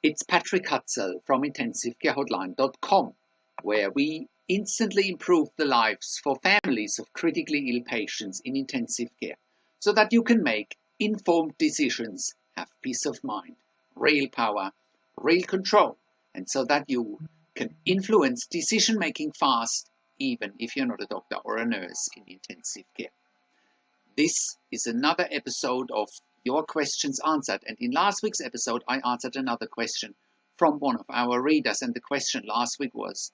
It's Patrick Hutzel from IntensiveCareHotline.com, where we instantly improve the lives for families of critically ill patients in intensive care, so that you can make informed decisions, have peace of mind, real power, real control, and so that you can influence decision making fast, even if you're not a doctor or a nurse in intensive care. This is another episode of Your Questions Answered, and in last week's episode I answered another question from one of our readers, and the question last week was,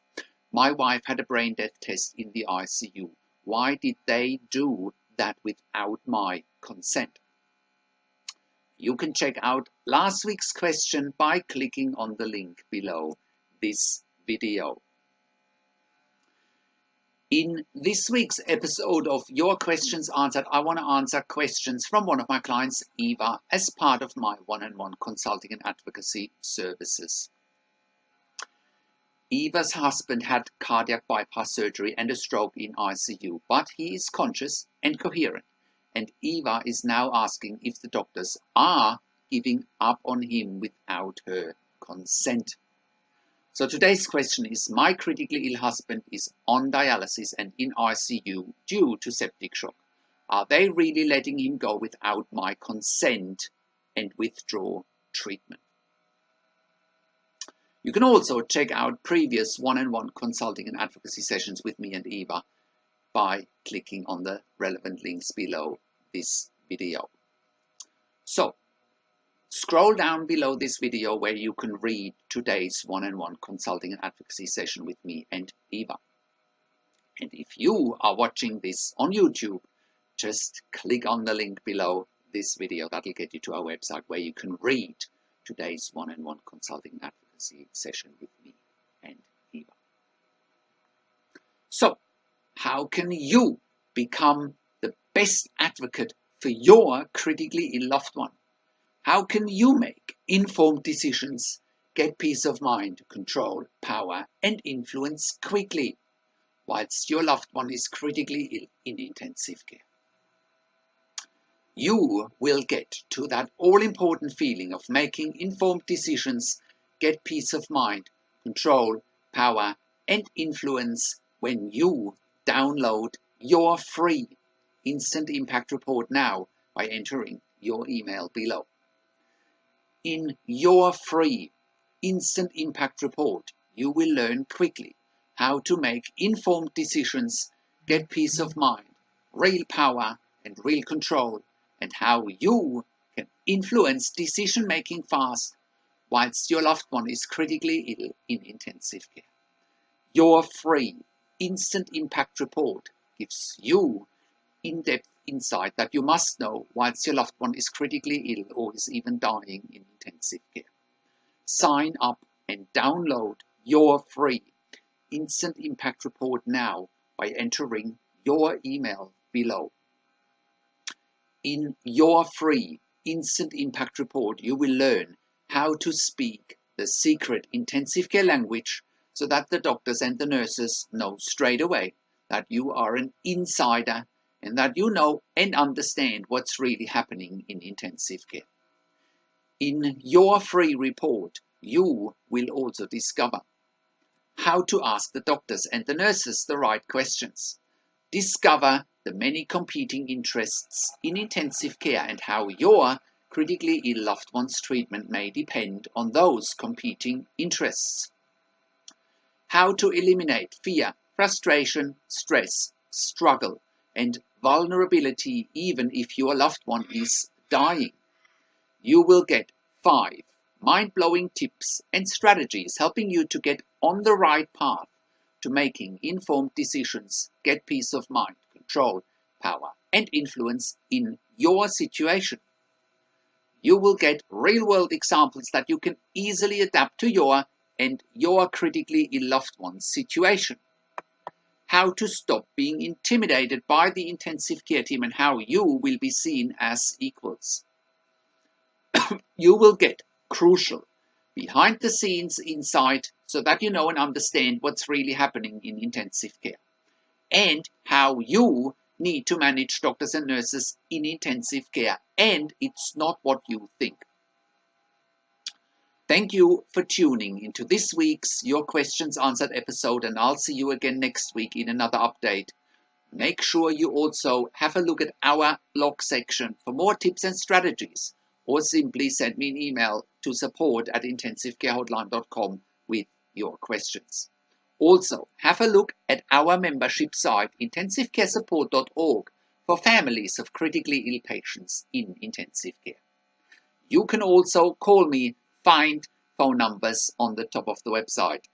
my wife had a brain death test in the ICU. Why did they do that without my consent? You can check out last week's question by clicking on the link below this video. In this week's episode of Your Questions Answered, I want to answer questions from one of my clients, Eva, as part of my one-on-one consulting and advocacy services. Eva's husband had cardiac bypass surgery and a stroke in ICU, but he is conscious and coherent, and Eva is now asking if the doctors are giving up on him without her consent. So today's question is, my critically ill husband is on dialysis and in ICU due to septic shock. Are they really letting him go without my consent and withdraw treatment? You can also check out previous one-on-one consulting and advocacy sessions with me and Eva by clicking on the relevant links below this video. So, scroll down below this video where you can read today's one-on-one consulting and advocacy session with me and Eva. And if you are watching this on YouTube, just click on the link below this video. That'll get you to our website where you can read today's one-on-one consulting and advocacy session with me and Eva. So, how can you become the best advocate for your critically ill loved one? How can you make informed decisions, get peace of mind, control, power, and influence quickly, whilst your loved one is critically ill in intensive care? You will get to that all-important feeling of making informed decisions, get peace of mind, control, power, and influence when you download your free Instant Impact Report now by entering your email below. In your free Instant Impact Report, you will learn quickly how to make informed decisions, get peace of mind, real power and real control, and how you can influence decision-making fast whilst your loved one is critically ill in intensive care. Your free Instant Impact Report gives you in-depth insight that you must know whilst your loved one is critically ill or is even dying in intensive care. Sign up and download your free Instant Impact Report now by entering your email below. In your free Instant Impact Report, you will learn how to speak the secret intensive care language so that the doctors and the nurses know straight away that you are an insider and that you know and understand what's really happening in intensive care. In your free report, you will also discover how to ask the doctors and the nurses the right questions, discover the many competing interests in intensive care and how your critically ill loved one's treatment may depend on those competing interests, how to eliminate fear, frustration, stress, struggle, and vulnerability even if your loved one is dying. You will get 5 mind-blowing tips and strategies helping you to get on the right path to making informed decisions, get peace of mind, control, power, and influence in your situation. You will get real-world examples that you can easily adapt to your and your critically ill loved one's situation. How to stop being intimidated by the intensive care team and how you will be seen as equals. You will get crucial behind the scenes insight so that you know and understand what's really happening in intensive care and how you need to manage doctors and nurses in intensive care, and it's not what you think. Thank you for tuning into this week's Your Questions Answered episode, and I'll see you again next week in another update. Make sure you also have a look at our blog section for more tips and strategies, or simply send me an email to support@intensivecarehotline.com with your questions. Also, have a look at our membership site, intensivecaresupport.org, for families of critically ill patients in intensive care. You can also call me, find phone numbers on the top of the website.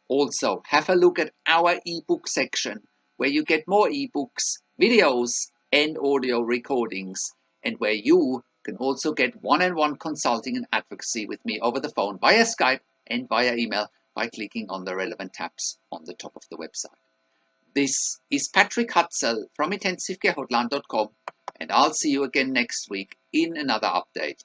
Also, have a look at our ebook section, where you get more ebooks, videos, and audio recordings, and where you can also get one-on-one consulting and advocacy with me over the phone, via Skype and via email, by clicking on the relevant tabs on the top of the website. This is Patrick Hutzel from intensivecarehotline.com, and I'll see you again next week in another update